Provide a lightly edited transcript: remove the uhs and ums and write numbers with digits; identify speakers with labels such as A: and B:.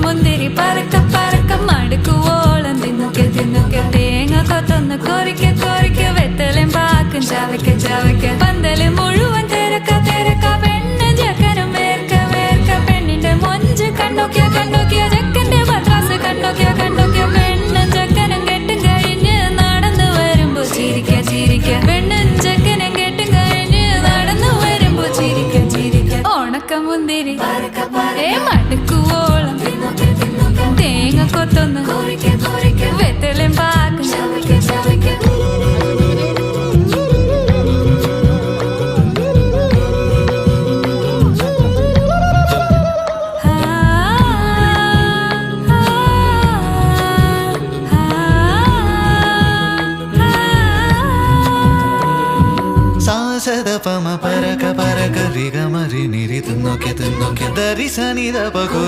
A: മുന്തിരി പറക്ക പറക്ക മടുക്കുവോളം തിന്നുക്കെ തിന്നുക്കെ തേങ്ങ കൊത്തൊന്ന് കൊറിക്ക കൊറിക്ക വെത്തലും പാക്കും ചവയ്ക്ക ചവയ്ക്ക പന്തല് മുഴുവൻ തിരക്ക തിരക്ക പെണ്ണ് ചെക്കനും വേർക്ക വേർക്ക പെണ്ണിന്റെ മൊഞ്ച് കണ്ടോക്കിയ കണ്ടോക്കിയ ചെക്കന്റെ പത്രാസ് കണ്ടോക്കിയ കണ്ടോക്കിയ പെണ്ണും ചെക്കനും കെട്ടും കഴിഞ്ഞ് നടന്നു വരുമ്പോ ചിരിക്ക ചിരിക്ക പെണ്ണും ചെക്കനും കെട്ടും കഴിഞ്ഞ് നടന്നു വരുമ്പോ ചിരിക്ക ചിരിക്ക ഉണക്ക മുന്തിരി മടുക്കുവോളം തേങ്ങ കൊത്തൊന്ന് വെത്തലും പാക്കും
B: പമ പരക പരക റിഗ മരി നിരി തിന്നോക്കെ തിന്നോക്കെ ദരി സനി ദ പകു